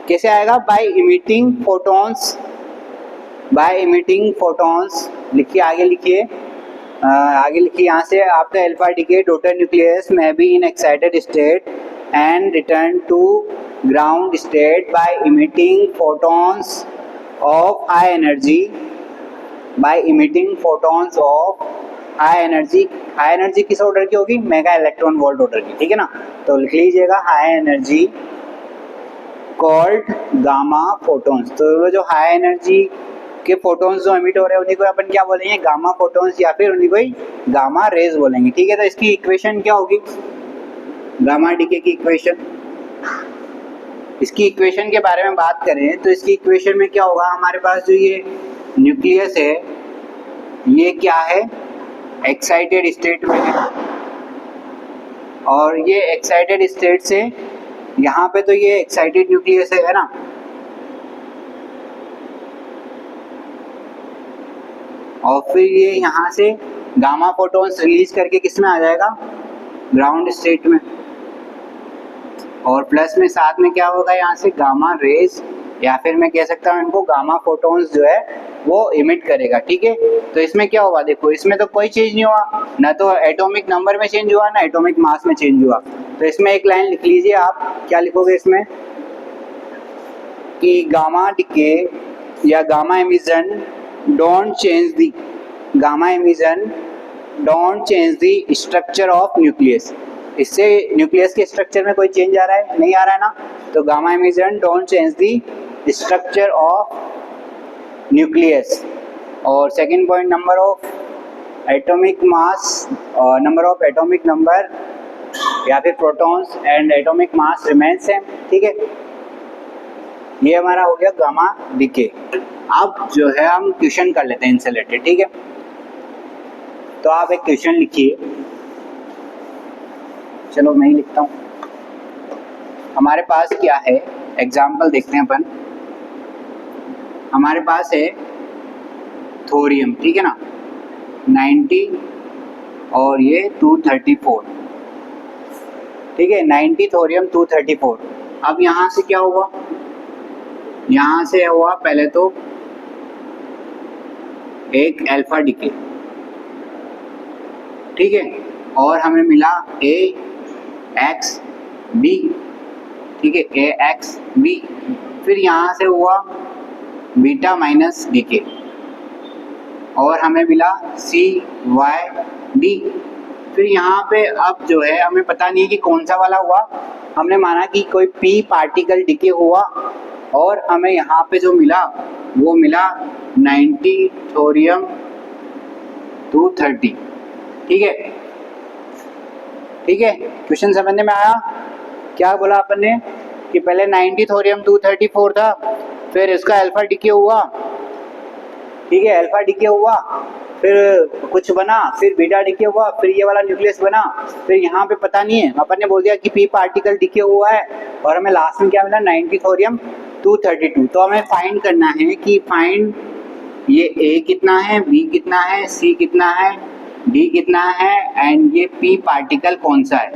कैसे आएगा, by emitting photons, by emitting photons. लिखिए आगे, लिखिए आगे लिखिए, यहाँ से after alpha decay daughter nucleus में be in excited state and return to ground state by emitting photons of high energy, by emitting photons of high energy किस order की होगी, मेगा इलेक्ट्रॉन वोल्ट ऑर्डर की, ठीक है ना। तो लिख लीजिएगा high energy called gamma photons. तो वो जो हाई एनर्जी के फोटॉन्स जो एमिट हो रहे हैं उन्हीं को अपन क्या बोलेंगे, गामा फोटॉन्स या फिर उन्हीं को ही गामा रेज बोलेंगे, ठीक है। तो इसकी इक्वेशन क्या होगी, गामा डीके की इक्वेशन, इसकी इक्वेशन के बारे में बात करें तो इसकी इक्वेशन में क्या होगा, हमारे पास जो ये न्यूक्लियस है ये क्या है, एक्साइटेड स्टेट में है, और ये एक्साइटेड स्टेट से यहाँ पे तो ये एक्साइटेड न्यूक्लियस है ना, और फिर ये यहाँ से गामा फोटॉन्स रिलीज करके किस में आ जाएगा, ग्राउंड स्टेट में, और प्लस में साथ में क्या होगा यहाँ से गामा रेज, या फिर मैं कह सकता हूँ इनको गामा फोटॉन्स जो है वो इमिट करेगा, ठीक है। तो इसमें क्या हुआ, देखो इसमें तो कोई चेंज नहीं हुआ, ना तो एटॉमिक नंबर में चेंज हुआ ना एटॉमिक मास में चेंज हुआ। तो इसमें एक लाइन लिख लीजिए आप, क्या लिखोगे इसमें कि गामा डीके या gamma emission don't change the structure of nucleus. इससे न्यूक्लियस के स्ट्रक्चर में कोई चेंज आ रहा है, नहीं आ रहा है ना। तो gamma emission don't change the structure of nucleus. और second point, number of atomic mass, number of atomic number या फिर protons and atomic mass remain same, ठीक है। ये हमारा हो गया गामा डीके। अब जो है हम क्वेश्चन कर लेते हैं इनसे रिलेटेड, ठीक है। तो आप एक क्वेश्चन लिखिए, चलो मैं ही लिखता हूँ। हमारे पास क्या है, एग्जाम्पल देखते हैं अपन। हमारे पास है थोरियम, ठीक है ना, 90 और ये 234, ठीक है, 90 थोरियम 234। अब यहाँ से क्या हुआ, यहाँ से हुआ पहले तो एक अल्फा डीके, ठीक है, और हमें मिला AXB, ठीक है, AXB। फिर यहाँ से हुआ बीटा माइनस डीके और हमें मिला CYD। फिर यहाँ पे अब जो है हमें पता नहीं है कि कौन सा वाला हुआ, हमने माना कि कोई P पार्टिकल डीके हुआ और हमें यहाँ पे जो मिला वो मिला 90 थोरियम 230, ठीक है, ठीक है। क्वेश्चन समझने में आया, क्या बोला अपन ने कि पहले 90 थोरियम 234 था, फिर इसका अल्फा डीके हुआ, ठीक है, अल्फा डीके हुआ, फिर कुछ बना, फिर बीटा डीके हुआ, फिर ये वाला न्यूक्लियस बना, फिर यहाँ पे पता नहीं है, अपन ने बोल दिया कि P पार्टिकल डीके हुआ है और हमें लास्ट में क्या मिला 90 थोरियम 232। तो हमें फाइंड करना है कि फाइंड ये A कितना है, B कितना है, C कितना है, D कितना है एंड ये P पार्टिकल कौन सा है,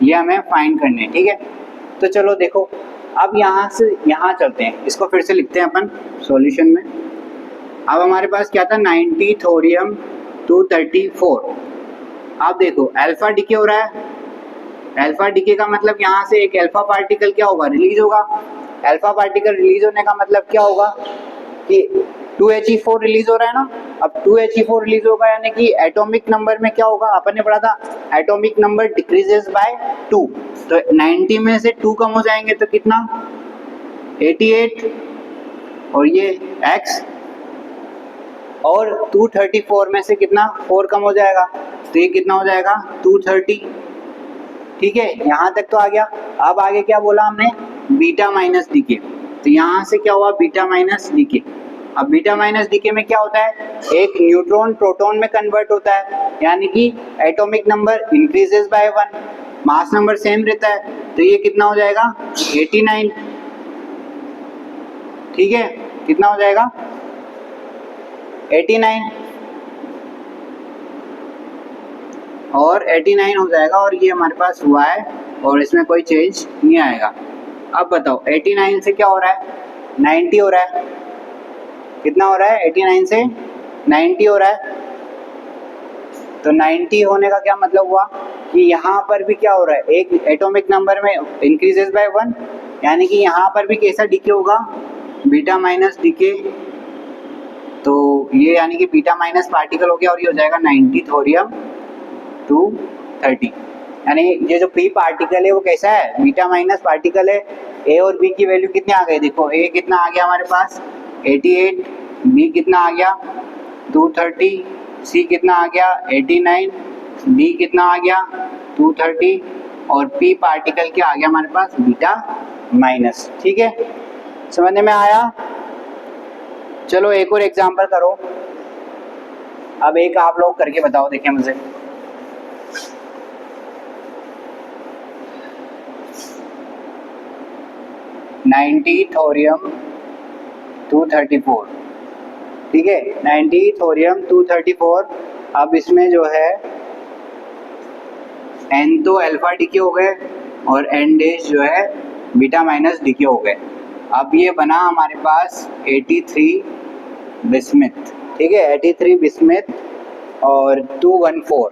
ये हमें फाइंड करने हैं, ठीक है। तो चलो देखो, अब यहाँ से यहाँ चलते हैं, इसको फिर से लिखते हैं अपन सॉल्यूशन में। अब हमारे पास क्या था 90 थोरियम 234। अब देखो अल्फा डीके हो रहा है, अल्फा डीके का मतलब यहाँ से एक अल्फा पार्टिकल क्या होगा, रिलीज होगा। अल्फा पार्टिकल रिलीज होने का मतलब क्या होगा कि 2He4 रिलीज हो रहा है ना। अब 2He4 रिलीज होगा यानी कि एटॉमिक नंबर में क्या होगा, अपन ने पढ़ा था एटॉमिक नंबर डिक्रीजेस बाय 2। तो 90 में से 2 कम हो जाएंगे तो कितना 88, और ये X, और 234 में से कितना 4 कम हो जाएगा तो ये कितना हो जाएगा 230, ठीक है। यहाँ तक तो आ गया। अब आगे क्या बोला हमने, बीटा माइनस डीके। तो यहाँ से क्या हुआ बीटा माइनस डीके। अब बीटा माइनस डीके में क्या होता है, एक न्यूट्रॉन प्रोटॉन में कन्वर्ट होता है, यानी कि atomic number increases by 1, mass number same रहता है, तो ये कितना हो जाएगा 89, ठीक है, कितना हो जाएगा 89, और 89 हो जाएगा, और ये हमारे पास हुआ है और इसमें कोई चेंज नहीं आएगा। अब बताओ 89 से क्या हो रहा है 90 हो रहा है, कितना हो रहा है 89 से 90 हो रहा है। तो 90 होने का क्या मतलब हुआ कि यहाँ पर भी क्या हो रहा है, एक एटॉमिक नंबर में इंक्रीजेस बाय 1, यानी कि यहाँ पर भी कैसा डीके होगा बीटा माइनस डीके, तो ये यानी कि बीटा माइनस पार्टिकल हो गया और ये हो जाएगा 90 थोरियम 230। यानी ये जो पी पार्टिकल है वो कैसा है, बीटा माइनस पार्टिकल है। ए और बी की वैल्यू कितनी आ गई, देखो ए कितना आ गया हमारे पास 88, बी कितना आ गया 230, सी कितना आ गया 89, डी कितना आ गया 230 और पी पार्टिकल क्या आ गया हमारे पास बीटा माइनस। ठीक है, समझने में आया। चलो एक और एग्जांपल करो। अब एक आप लोग करके बताओ, देखिए मुझे। नाइन्टी थोरियम 234, ठीक है, 90 थोरियम 234। अब इसमें जो है एन तो अल्फा डीके हो गए और एन डैश जो है बीटा माइनस डीके हो गए। अब ये बना हमारे पास 83 बिस्मिथ, ठीक है, 83 बिस्मिथ और 214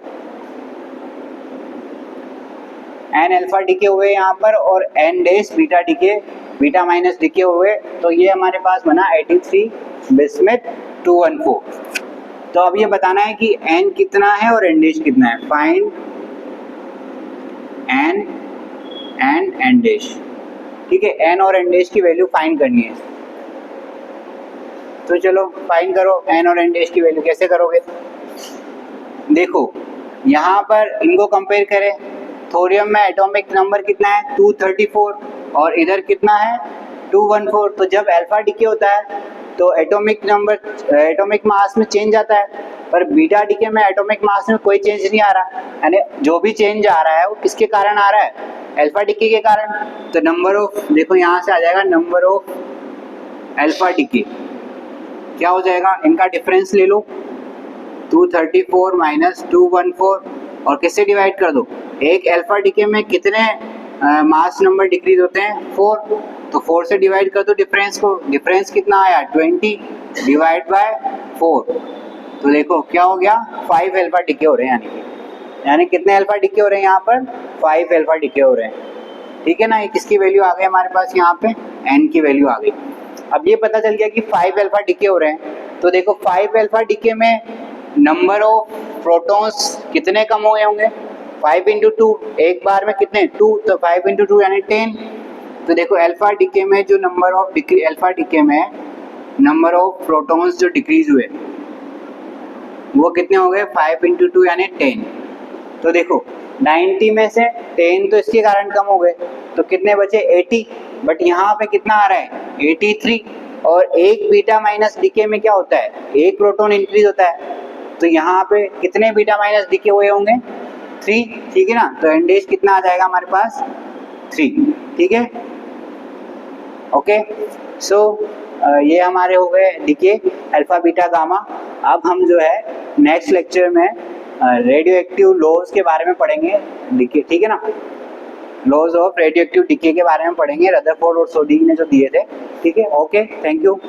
एन अल्फा डीके हुए यहाँ पर और N dash beta decay beta minus decay हुए। तो ये हमारे पास बना 83 बिस्मिथ 214। तो अब ये बताना है कि एन कितना है और एन डैश कितना है। Find N and N dash, ठीक है, एन और एन डैश की वैल्यू फाइंड करनी है। तो चलो फाइंड करो एन और एन डैश की वैल्यू। कैसे करोगे, देखो यहाँ पर इनको कंपेयर करें। थोरियम में एटॉमिक नंबर कितना है 234 और इधर कितना है 214। तो जब अल्फा डीके होता है तो एटॉमिक नंबर एटॉमिक मास में चेंज आता है, पर बीटा डीके में एटॉमिक मास में कोई चेंज नहीं आ रहा। यानी जो भी चेंज आ रहा है वो किसके कारण आ रहा है, अल्फा डीके के कारण। तो नंबर ऑफ, देखो यहाँ से आ जाएगा नंबर ऑफ अल्फा डीके, क्या हो जाएगा, इनका डिफरेंस ले लो 234 माइनस 214 और किससे डिवाइड कर दो। एक अल्फा डीके में कितने मास नंबर डिक्रीज होते हैं 4, तो 4 से डिवाइड कर दो डिफरेंस को। डिफरेंस कितना आया 20 डिवाइड बाय 4। तो देखो क्या हो गया 5 अल्फा डीके हो रहे हैं। यानी कितने अल्फा डीके हो रहे हैं यहाँ पर 5 अल्फा डीके हो रहे हैं। ठीक है ना, ये किसकी वैल्यू आ गई हमारे पास यहाँ पे एन की वैल्यू आ गई। अब ये पता चल गया कि 5 अल्फा डीके हो रहे हैं। तो देखो 5 अल्फा डीके में नंबर ऑफ प्रोटॉन्स कितने कम हुए होंगे 5 इंटू 2, एक बार में कितने 2, तो 5 इंटू 2 यानी 10। तो देखो अल्फा डीके में जो नंबर ऑफ अल्फा डीके में नंबर ऑफ प्रोटॉन्स जो डिक्रीज हुए वो कितने हो गए 5 इंटू 2 यानी 10। तो देखो 90 में से 10 तो इसके कारण कम हो गए, तो कितने बचे 80। बट यहाँ पे कितना आ रहा है 83। और एक बीटा माइनस डीके में क्या होता है, एक प्रोटॉन इंक्रीज होता है। तो यहाँ पे कितने बीटा माइनस डीके हुए होंगे 3, ठीक है ना। तो एन डैश कितना आ जाएगा हमारे पास 3, ठीक है। ओके, सो ये हमारे हो गए डीके अल्फा बीटा गामा। अब हम जो है नेक्स्ट लेक्चर में रेडियो एक्टिव लॉज के बारे में पढ़ेंगे डीके, ठीक है ना। Laws of radioactive decay के बारे में पढ़ेंगे, रदरफोर्ड और सोडी ने जो दिए थे, ठीक है। Okay, thank you.